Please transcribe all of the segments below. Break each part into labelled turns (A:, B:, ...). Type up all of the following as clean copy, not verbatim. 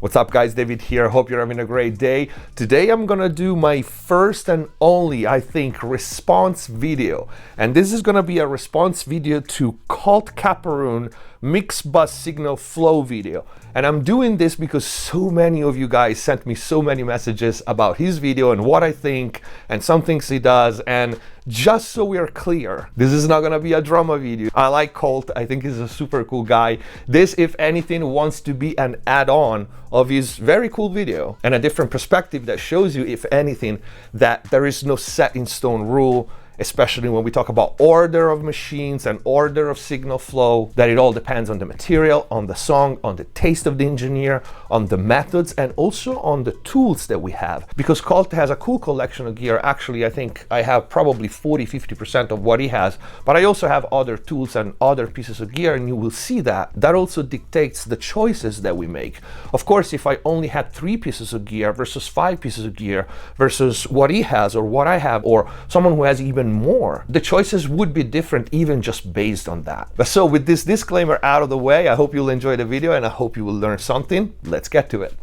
A: What's up guys, David here, hope you're having a great day. Today I'm gonna do my first and only, I think, response video. And this is gonna be a response video to Colt Capperune mix bus signal flow video. And I'm doing this because so many of you guys sent me so many messages about his video and what I think and some things he does. And just so we are clear, this is not gonna be a drama video. I like Colt, I think he's a super cool guy. This, if anything, wants to be an add-on of his very cool video and a different perspective that shows you, if anything, that there is no set in stone rule, especially when we talk about order of machines and order of signal flow, that it all depends on the material, on the song, on the taste of the engineer, on the methods, and also on the tools that we have. Because Colt has a cool collection of gear. Actually, I think I have probably 40-50% of what he has, but I also have other tools and other pieces of gear, and you will see that. That also dictates the choices that we make. Of course, if I only had 3 pieces of gear versus 5 pieces of gear versus what he has or what I have, or someone who has even more, the choices would be different even just based on that. But so with this disclaimer out of the way, I hope you'll enjoy the video and I hope you will learn something. Let's get to it.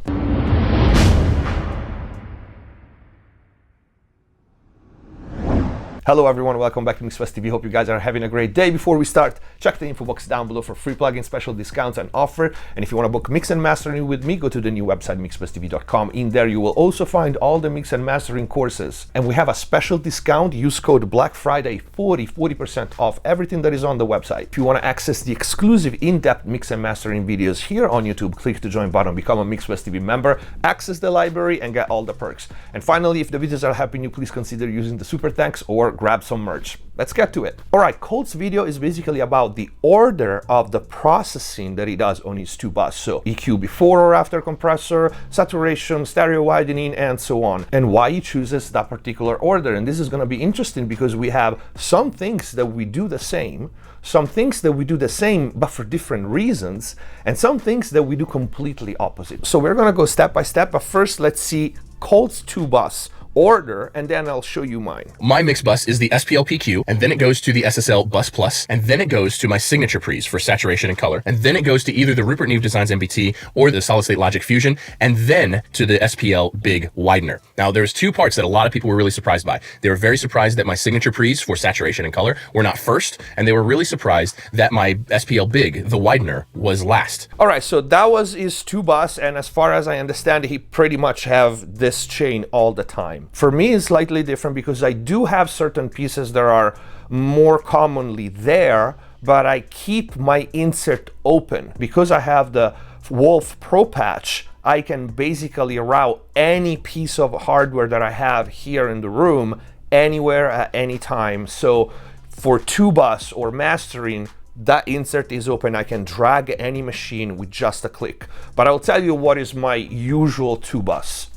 A: Hello everyone, welcome back to MixBus TV. Hope you guys are having a great day. Before we start, check the info box down below for free plugin special discounts and offer. And if you want to book mix and mastering with me, go to the new website mixbustv.com. In there you will also find all the mix and mastering courses. And we have a special discount. Use code Black Friday 40% off everything that is on the website. If you want to access the exclusive in-depth mix and mastering videos here on YouTube, click the join button, become a MixBus TV member, access the library and get all the perks. And finally, if the videos are helping you, please consider using the super thanks or grab some merch. Let's get to it. All right, Colt's video is basically about the order of the processing that he does on his 2 bus. So EQ before or after compressor, saturation, stereo widening, and so on. And why he chooses that particular order. And this is going to be interesting because we have some things that we do the same, some things that we do the same but for different reasons, and some things that we do completely opposite. So we're going to go step by step, but first let's see Colt's 2 bus order, and then I'll show you mine.
B: My mix bus is the SPL PQ, and then it goes to the SSL Bus Plus, and then it goes to my signature pre's for saturation and color, and then it goes to either the Rupert Neve Designs MBT or the Solid State Logic Fusion, and then to the SPL Big Widener. Now, there's 2 parts that a lot of people were really surprised by. They were very surprised that my signature pre's for saturation and color were not first, and they were really surprised that my SPL Big, the Widener, was last.
A: All right, so that was his 2 bus, and as far as I understand, he pretty much have this chain all the time. For me, it's slightly different because I do have certain pieces that are more commonly there, but I keep my insert open. Because I have the Wolf Pro Patch, I can basically route any piece of hardware that I have here in the room anywhere at any time. So for 2 bus or mastering, that insert is open. I can drag any machine with just a click. But I'll tell you what is my usual 2 bus.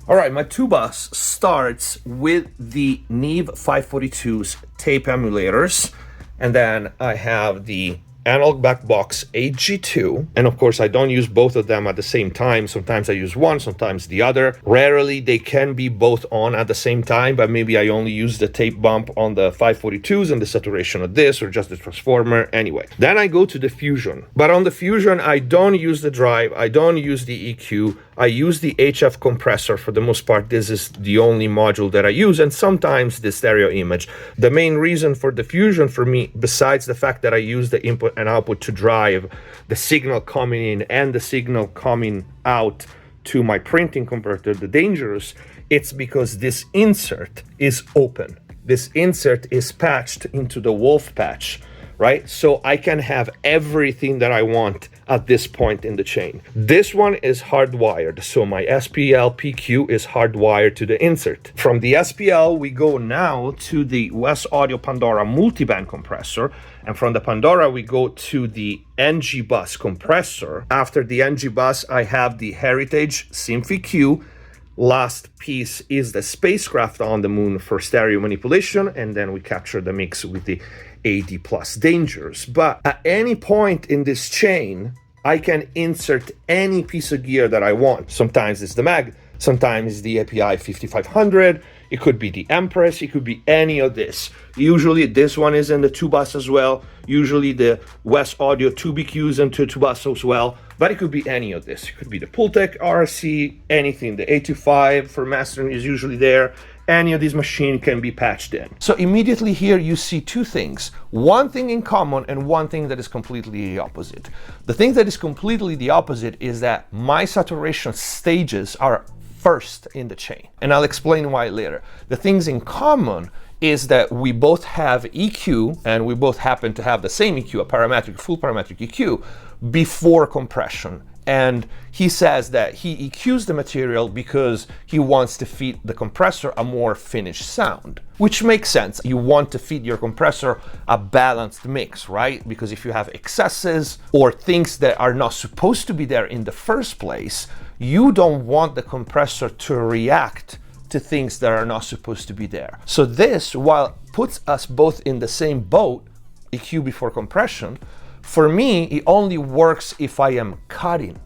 A: All right, my 2 bus starts with the Neve 542's tape emulators, and then I have the Analog Back Box HG2, and of course I don't use both of them at the same time. Sometimes I use one, sometimes the other. Rarely they can be both on at the same time, but maybe I only use the tape bump on the 542s and the saturation of this, or just the transformer. Anyway, then I go to the Fusion, but on the Fusion I don't use the drive, I don't use the EQ, I use the HF compressor for the most part. This is the only module that I use, and sometimes the stereo image. The main reason for the Fusion for me, besides the fact that I use the input and output to drive the signal coming in and the signal coming out to my printing converter, the Dangerous, it's because this insert is open. This insert is patched into the Wolf patch, right? So I can have everything that I want at this point in the chain. This one is hardwired, so my SPL PQ is hardwired to the insert. From the SPL, we go now to the West Audio Pandora multiband compressor, and from the Pandora, we go to the NG bus compressor. After the NG bus, I have the Heritage Symphony Q. Last piece is the Spacecraft on the Moon for stereo manipulation, and then we capture the mix with the AD Plus Dangerous. But at any point in this chain, I can insert any piece of gear that I want. Sometimes it's the Mag, sometimes it's the API 5500, it could be the Empress, it could be any of this. Usually this one is in the 2 bus as well. Usually the West Audio 2 BQs and 2 bus as well. but it could be any of this. It could be the Pultec RC, anything. The 825 for mastering is usually there. Any of these machines can be patched in. So immediately here you see two things. One thing in common and one thing that is completely the opposite. The thing that is completely the opposite is that my saturation stages are first in the chain. And I'll explain why later. The things in common is that we both have EQ, and we both happen to have the same EQ, a parametric, full parametric EQ, before compression. And he says that he EQs the material because he wants to feed the compressor a more finished sound, which makes sense. You want to feed your compressor a balanced mix, right? Because if you have excesses or things that are not supposed to be there in the first place, you don't want the compressor to react to things that are not supposed to be there. So this, while puts us both in the same boat, EQ before compression, for me, it only works if I am cutting,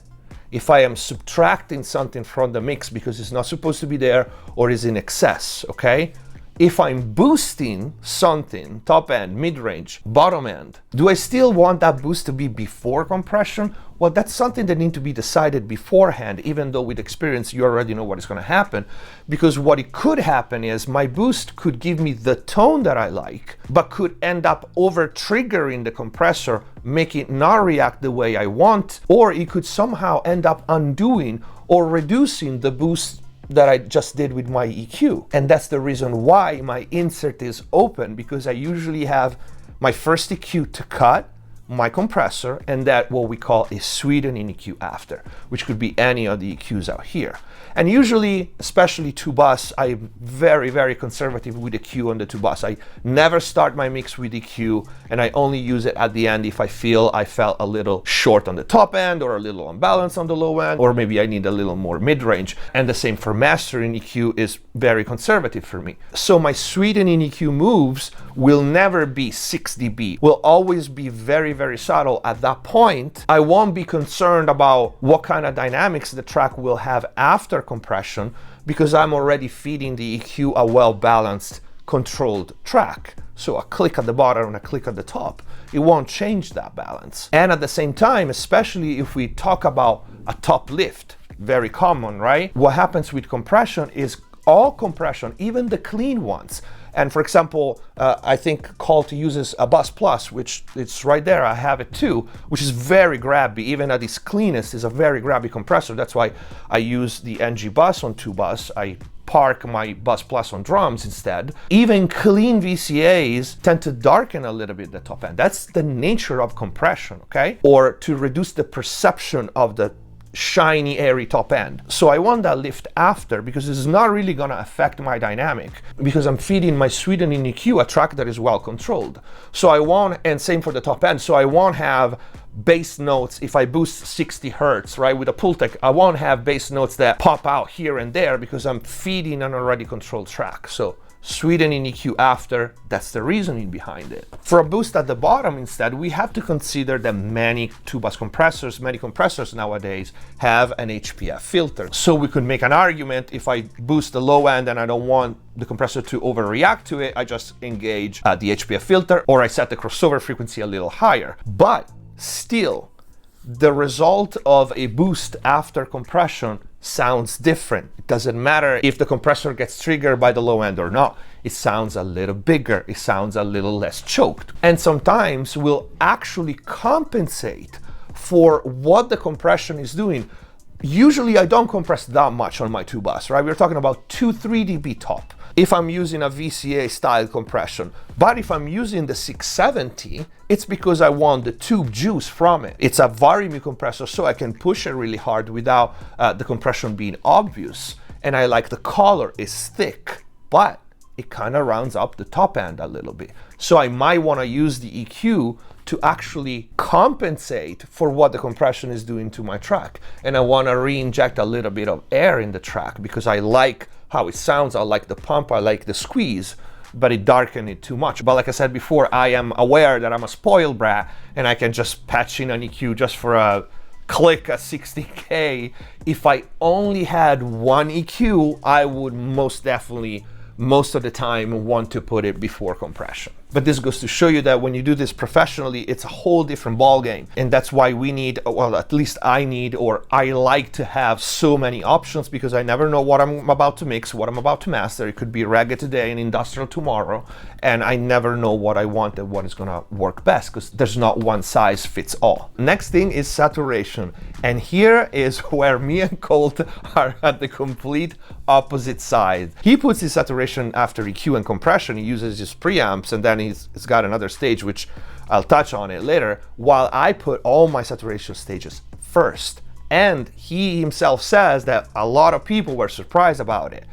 A: if I am subtracting something from the mix because it's not supposed to be there or is in excess, okay? If I'm boosting something, top end, mid-range, bottom end, do I still want that boost to be before compression? Well, that's something that needs to be decided beforehand, even though with experience you already know what is going to happen. Because what it could happen is my boost could give me the tone that I like, but could end up over-triggering the compressor, making it not react the way I want, or it could somehow end up undoing or reducing the boost that I just did with my EQ. And that's the reason why my insert is open, because I usually have my first EQ to cut, my compressor, and that what we call a sweetening EQ after, which could be any of the EQs out here. And usually, especially two bus, I'm very, very conservative with EQ on the two bus. I never start my mix with EQ, and I only use it at the end if I feel I felt a little short on the top end or a little unbalanced on the low end, or maybe I need a little more mid-range. And the same for mastering. EQ is very conservative for me. So my sweetening EQ moves will never be 6 dB, will always be very, very subtle. At that point, I won't be concerned about what kind of dynamics the track will have after compression, because I'm already feeding the EQ a well-balanced, controlled track. So a click at the bottom and a click at the top, it won't change that balance. And at the same time, especially if we talk about a top lift, very common, right? What happens with compression is all compression, even the clean ones. And for example, I think Colt uses a Bus Plus, which it's right there, I have it too, which is very grabby. Even at its cleanest is a very grabby compressor. That's why I use the NG Bus on 2-bus. I park my Bus Plus on drums instead. Even clean VCAs tend to darken a little bit the top end. That's the nature of compression, okay? Or to reduce the perception of the shiny, airy top end. So I want that lift after, because it's not really gonna affect my dynamic, because I'm feeding my sweetening EQ a track that is well controlled. So I want, and same for the top end, so I won't have bass notes if I boost 60 hertz, right? With a Pultec, I won't have bass notes that pop out here and there because I'm feeding an already controlled track. So sweetening EQ after, that's the reasoning behind it. For a boost at the bottom instead, we have to consider that many 2-bus compressors, many compressors nowadays have an HPF filter. So we could make an argument, if I boost the low end and I don't want the compressor to overreact to it, I just engage the HPF filter, or I set the crossover frequency a little higher. But still, the result of a boost after compression sounds different. It doesn't matter if the compressor gets triggered by the low end or not. It sounds a little bigger, it sounds a little less choked. And sometimes we'll actually compensate for what the compression is doing. Usually I don't compress that much on my 2-bus, right? We're talking about 2-3 dB top if I'm using a VCA style compression. But if I'm using the 670, it's because I want the tube juice from it. It's a volume compressor, so I can push it really hard without the compression being obvious. And I like the color, it's thick, but it kind of rounds up the top end a little bit. So I might want to use the EQ to actually compensate for what the compression is doing to my track. And I want to re-inject a little bit of air in the track because I like how it sounds, I like the pump, I like the squeeze, but it darkened it too much. But like I said before, I am aware that I'm a spoiled brat and I can just patch in an EQ just for a click at 60K. If I only had one EQ, I would most definitely, most of the time, want to put it before compression. But this goes to show you that when you do this professionally, it's a whole different ball game. And that's why we need, well, at least I need, or I like to have so many options, because I never know what I'm about to mix, what I'm about to master. It could be ragged today and industrial tomorrow. And I never know what I want and what is gonna work best, because there's not one size fits all. Next thing is saturation. And here is where me and Colt are at the complete opposite side. He puts his saturation after EQ and compression. He uses his preamps, and then he's got another stage, which I'll touch on it later, while I put all my saturation stages first. And he himself says that a lot of people were surprised about it.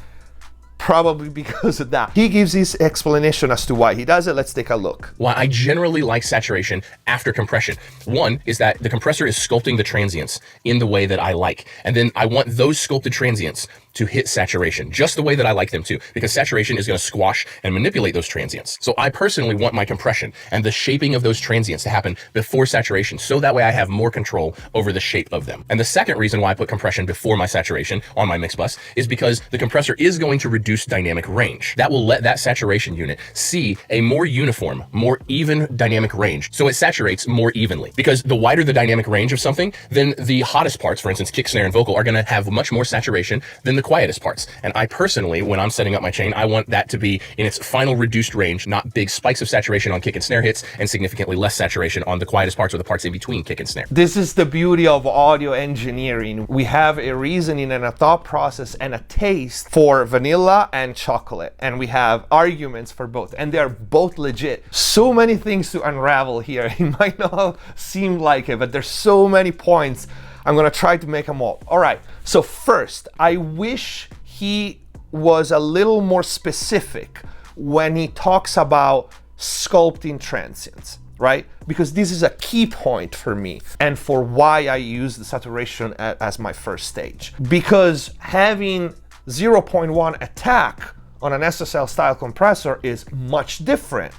A: Probably because of that. He gives his explanation as to why he does it. Let's take a look.
B: Why I generally like saturation after compression. One is that the compressor is sculpting the transients in the way that I like. And then I want those sculpted transients to hit saturation just the way that I like them to, because saturation is going to squash and manipulate those transients. So I personally want my compression and the shaping of those transients to happen before saturation, so that way I have more control over the shape of them. And the second reason why I put compression before my saturation on my mix bus is because the compressor is going to reduce dynamic range. That will let that saturation unit see a more uniform, more even dynamic range, so it saturates more evenly. Because the wider the dynamic range of something, then the hottest parts, for instance, kick, snare, and vocal, are going to have much more saturation than the quietest parts. And I personally, when I'm setting up my chain, I want that to be in its final reduced range, not big spikes of saturation on kick and snare hits and significantly less saturation on the quietest parts or the parts in between kick and snare.
A: This is the beauty of audio engineering. We have a reasoning and a thought process and a taste for vanilla and chocolate, and we have arguments for both, and they're both legit. So many things to unravel here. It might not seem like it, but there's so many points. I'm gonna try to make them all. All right, so first, I wish he was a little more specific when he talks about sculpting transients, right? Because this is a key point for me and for why I use the saturation as my first stage. Because having 0.1 attack on an SSL style compressor is much different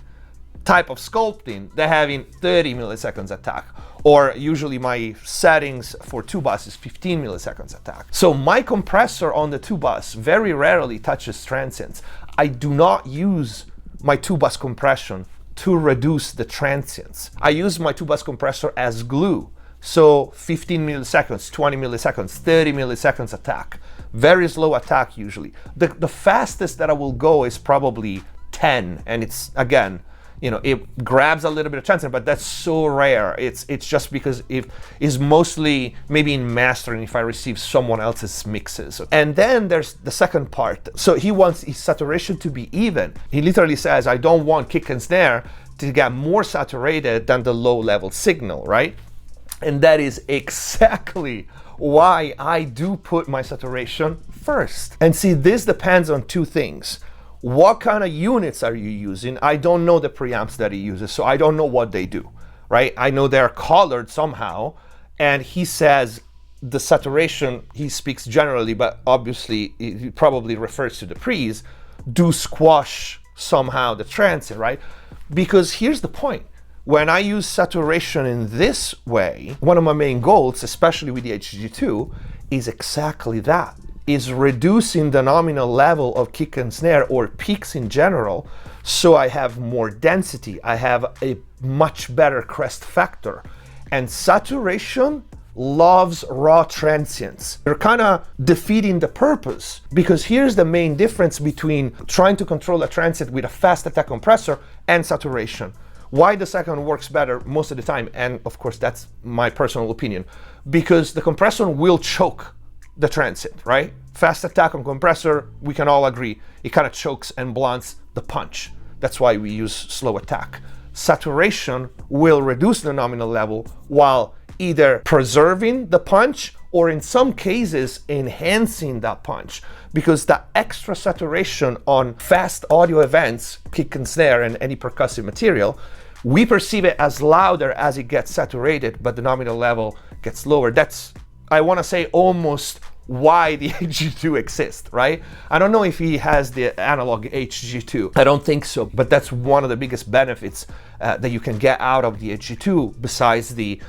A: type of sculpting than having 30 milliseconds attack, or usually my settings for 2-bus is 15 milliseconds attack. So my compressor on the 2-bus very rarely touches transients. I do not use my 2-bus compression to reduce the transients. I use my 2-bus compressor as glue. So 15 milliseconds, 20 milliseconds, 30 milliseconds attack. Very slow attack usually. The fastest that I will go is probably 10, and it's, again, you know, it grabs a little bit of transient, but that's so rare. It's just because it is mostly maybe in mastering if I receive someone else's mixes. And then there's the second part. So he wants his saturation to be even. He literally says, I don't want kick and snare to get more saturated than the low level signal, right? And that is exactly why I do put my saturation first. And see, this depends on two things. What kind of units are you using? I don't know the preamps that he uses, so I don't know what they do, right? I know they're colored somehow, and he says the saturation, he speaks generally, but obviously he probably refers to the pre's, do squash somehow the transient, right? Because here's the point. When I use saturation in this way, one of my main goals, especially with the HG2, is exactly that. Is reducing the nominal level of kick and snare, or peaks in general, so I have more density, I have a much better crest factor. And saturation loves raw transients. They're kind of defeating the purpose, because here's the main difference between trying to control a transient with a fast attack compressor and saturation. Why the second works better most of the time, and of course that's my personal opinion, because the compressor will choke the transient, right? Fast attack on compressor, we can all agree, it kind of chokes and blunts the punch. That's why we use slow attack. Saturation will reduce the nominal level while either preserving the punch or in some cases enhancing that punch, because the extra saturation on fast audio events, kick and snare and any percussive material, we perceive it as louder as it gets saturated, but the nominal level gets lower. That's, I want to say, almost why the HG2 exists, right? I don't know if he has the analog HG2. I don't think so, but that's one of the biggest benefits that you can get out of the HG2 besides the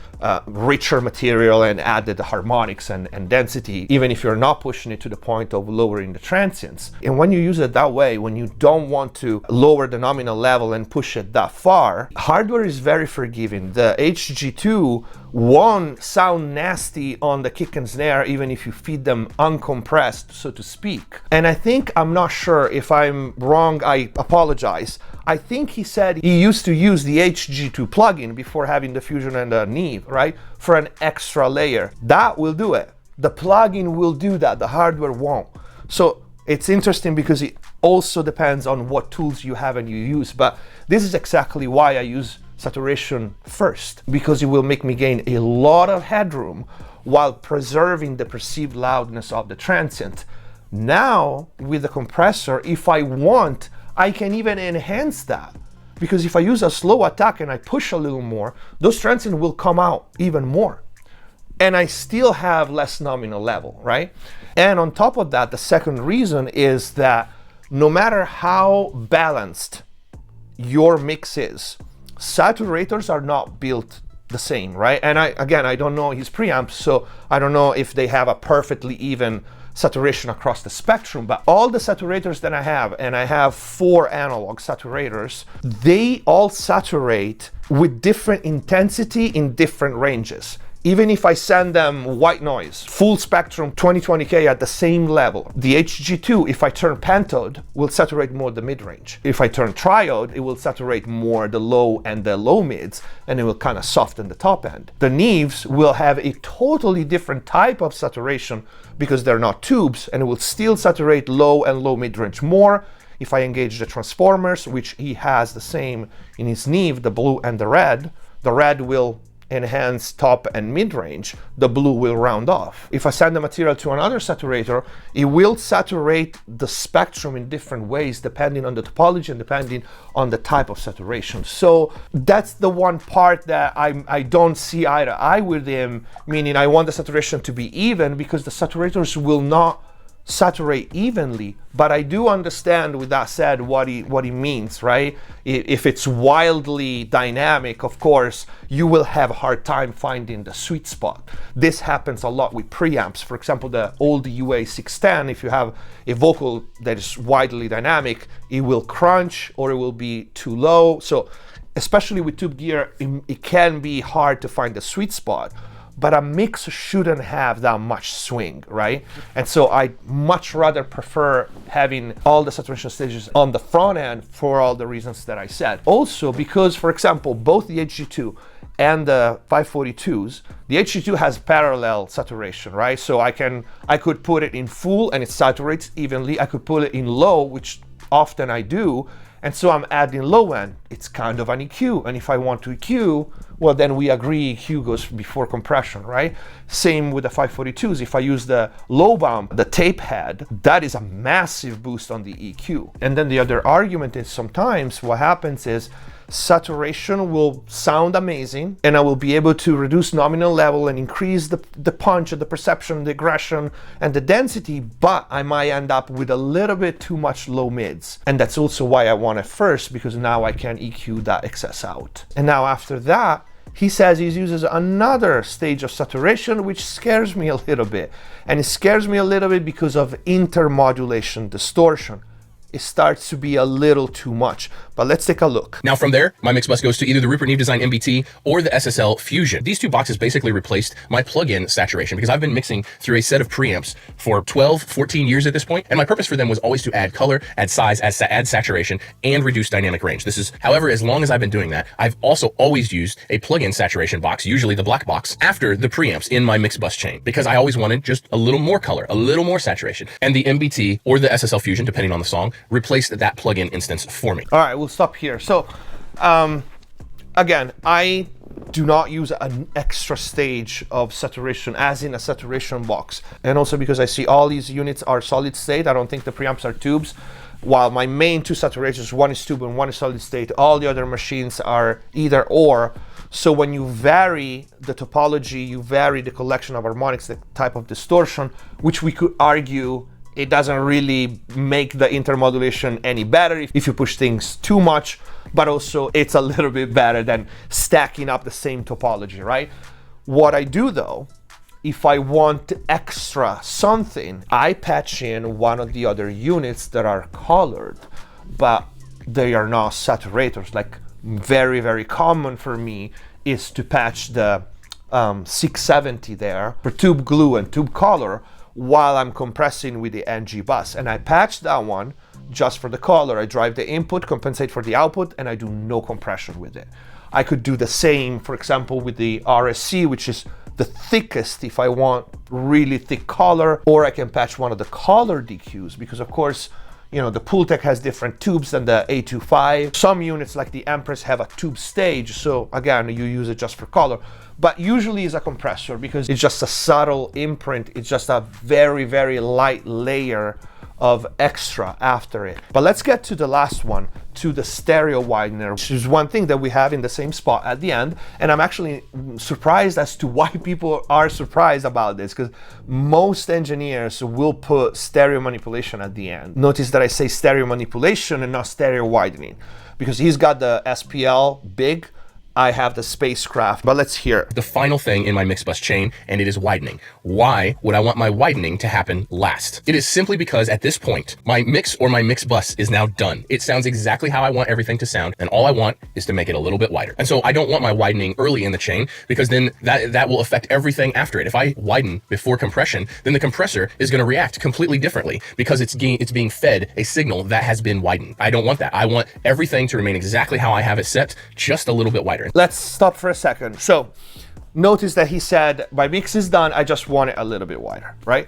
A: richer material and added harmonics and density, even if you're not pushing it to the point of lowering the transients. And when you use it that way, when you don't want to lower the nominal level and push it that far, hardware is very forgiving. The HG2 won't sound nasty on the kick and snare even if you feed them uncompressed, so to speak. And I think, I'm not sure if I'm wrong, I apologize. I think he said he used to use the HG2 plugin before having the Fusion and the Neve, right? For an extra layer. That will do it. The plugin will do that, the hardware won't. So it's interesting because it also depends on what tools you have and you use, but this is exactly why I use saturation first, because it will make me gain a lot of headroom while preserving the perceived loudness of the transient. Now, with the compressor, if I want, I can even enhance that, because if I use a slow attack and I push a little more, those transients will come out even more. And I still have less nominal level, right? And on top of that, the second reason is that no matter how balanced your mix is, saturators are not built the same, right? And I don't know his preamps, so I don't know if they have a perfectly even saturation across the spectrum, but all the saturators that I have, and I have 4 analog saturators, they all saturate with different intensity in different ranges. Even if I send them white noise, full spectrum 2020K at the same level, the HG2, if I turn pentode, will saturate more the mid-range. If I turn triode, it will saturate more the low and the low mids, and it will kind of soften the top end. The Neves will have a totally different type of saturation because they're not tubes, and it will still saturate low and low mid-range more. If I engage the transformers, which he has the same in his Neve, the blue and the red will enhance top and mid-range, the blue will round off. If I send the material to another saturator, it will saturate the spectrum in different ways depending on the topology and depending on the type of saturation. So that's the one part that I don't see eye to eye with him, meaning I want the saturation to be even, because the saturators will not saturate evenly. But I do understand, with that said, what he means, right? If it's wildly dynamic, of course, you will have a hard time finding the sweet spot. This happens a lot with preamps. For example, the old UA 610, if you have a vocal that is wildly dynamic, it will crunch or it will be too low. So especially with tube gear, it can be hard to find the sweet spot. But a mix shouldn't have that much swing, right? And so I much rather prefer having all the saturation stages on the front end for all the reasons that I said. Also because, for example, both the HG2 and the 542s, the HG2 has parallel saturation, right? So I could put it in full and it saturates evenly. I could put it in low, which often I do, and so I'm adding low end. It's kind of an EQ, and if I want to EQ, well, then we agree EQ goes before compression, right? Same with the 542s. If I use the low bump, the tape head, that is a massive boost on the EQ. And then the other argument is sometimes what happens is saturation will sound amazing, and I will be able to reduce nominal level and increase the punch, the perception, the aggression, and the density, but I might end up with a little bit too much low mids. And that's also why I want it first, because now I can EQ that excess out. And now after that, he says he uses another stage of saturation, which scares me a little bit. And it scares me a little bit because of intermodulation distortion. It starts to be a little too much, but let's take a look.
B: Now from there, my mix bus goes to either the Rupert Neve Design MBT or the SSL Fusion. These two boxes basically replaced my plug-in saturation because I've been mixing through a set of preamps for 12, 14 years at this point, and my purpose for them was always to add color, add size, add saturation, and reduce dynamic range. This is, however, as long as I've been doing that, I've also always used a plug-in saturation box, usually the black box, after the preamps in my mix bus chain, because I always wanted just a little more color, a little more saturation. And the MBT or the SSL Fusion, depending on the song, replaced that plugin instance for me.
A: All right, we'll stop here. So again, I do not use an extra stage of saturation as in a saturation box. And also because I see all these units are solid state, I don't think the preamps are tubes. While my main two saturators, one is tube and one is solid state, all the other machines are either or. So when you vary the topology, you vary the collection of harmonics, the type of distortion, which we could argue it doesn't really make the intermodulation any better if you push things too much, but also it's a little bit better than stacking up the same topology, right? What I do though, if I want extra something, I patch in one of the other units that are colored, but they are not saturators. Like very, very common for me is to patch the 670 there for tube glue and tube color while I'm compressing with the NG bus. And I patch that one just for the color. I drive the input, compensate for the output, and I do no compression with it. I could do the same, for example, with the RSC, which is the thickest if I want really thick color, or I can patch one of the color DQs because of course, you know, the Pultec has different tubes than the A25. Some units like the Empress have a tube stage, so again, you use it just for color. But usually it's a compressor because it's just a subtle imprint. It's just a very, very light layer of extra after it. But let's get to the last one, to the stereo widener, which is one thing that we have in the same spot at the end. And I'm actually surprised as to why people are surprised about this, because most engineers will put stereo manipulation at the end. Notice that I say stereo manipulation and not stereo widening, because he's got the SPL big, I have the spacecraft, but let's hear.
B: The final thing in my mix bus chain, and it is widening. Why would I want my widening to happen last? It is simply because at this point, my mix or my mix bus is now done. It sounds exactly how I want everything to sound, and all I want is to make it a little bit wider. And so I don't want my widening early in the chain, because then that will affect everything after it. If I widen before compression, then the compressor is going to react completely differently because it's being fed a signal that has been widened. I don't want that. I want everything to remain exactly how I have it set, just a little bit wider.
A: Let's stop for a second. So notice that he said, my mix is done, I just want it a little bit wider, right?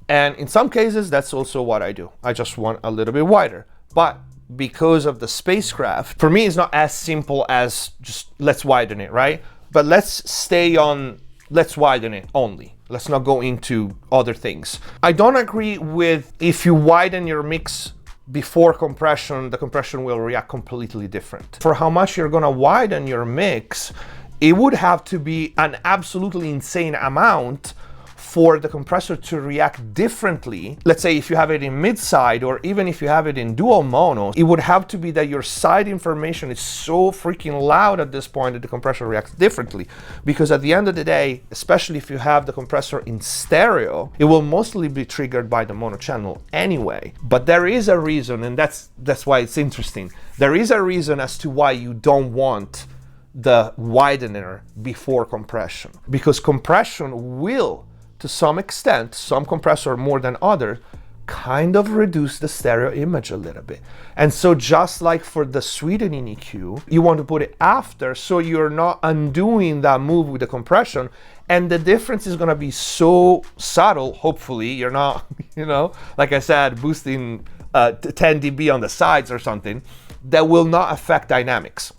A: And in some cases, that's also what I do. I just want a little bit wider. But because of the spacecraft, for me, it's not as simple as just let's widen it, right? But let's stay on, let's widen it only. Let's not go into other things. I don't agree with if you widen your mix before compression, the compression will react completely different. For how much you're gonna widen your mix, it would have to be an absolutely insane amount for the compressor to react differently. Let's say if you have it in mid-side, or even if you have it in dual mono, it would have to be that your side information is so freaking loud at this point that the compressor reacts differently. Because at the end of the day, especially if you have the compressor in stereo, it will mostly be triggered by the mono channel anyway. But there is a reason, and that's why it's interesting. There is a reason as to why you don't want the widener before compression. Because compression will, to some extent, some compressor more than others, kind of reduce the stereo image a little bit. And so just like for the sweetening EQ, you want to put it after so you're not undoing that move with the compression. And the difference is gonna be so subtle, hopefully, you're not, you know, like I said, boosting 10 dB on the sides or something, that will not affect dynamics.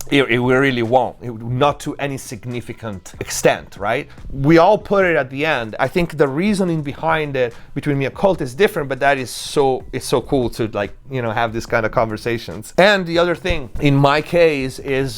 A: It really won't. It will not to any significant extent, right? We all put it at the end. I think the reasoning behind it between me and Colt is different, but that is it's so cool to, like, you know, have this kind of conversations. And the other thing in my case is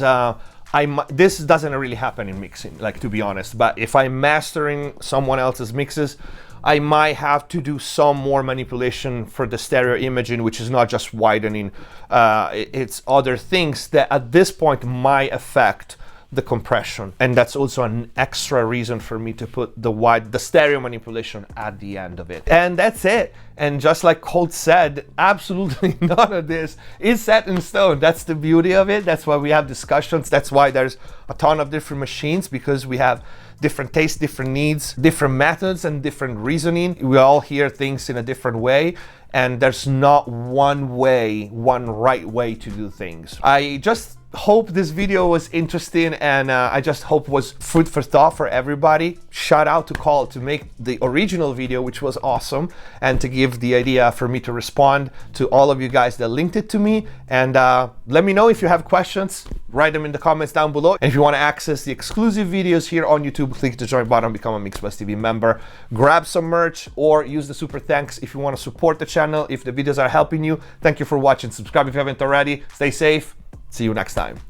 A: this doesn't really happen in mixing, like, to be honest, but if I'm mastering someone else's mixes, I might have to do some more manipulation for the stereo imaging, which is not just widening. It's other things that at this point might affect the compression. And that's also an extra reason for me to put the stereo manipulation at the end of it. And that's it. And just like Colt said, absolutely none of this is set in stone. That's the beauty of it. That's why we have discussions. That's why there's a ton of different machines, because we have different tastes, different needs, different methods, and different reasoning. We all hear things in a different way, and there's not one right way to do things. I just hope this video was interesting, and I just hope was food for thought for everybody. Shout out to Colt to make the original video, which was awesome, and to give the idea for me to respond to all of you guys that linked it to me. And let me know if you have questions, write them in the comments down below. And if you want to access the exclusive videos here on YouTube, click the join button, become a MixBus TV member, grab some merch, or use the super thanks if you want to support the channel, if the videos are helping you. Thank you for watching. Subscribe if you haven't already. Stay safe. See you next time.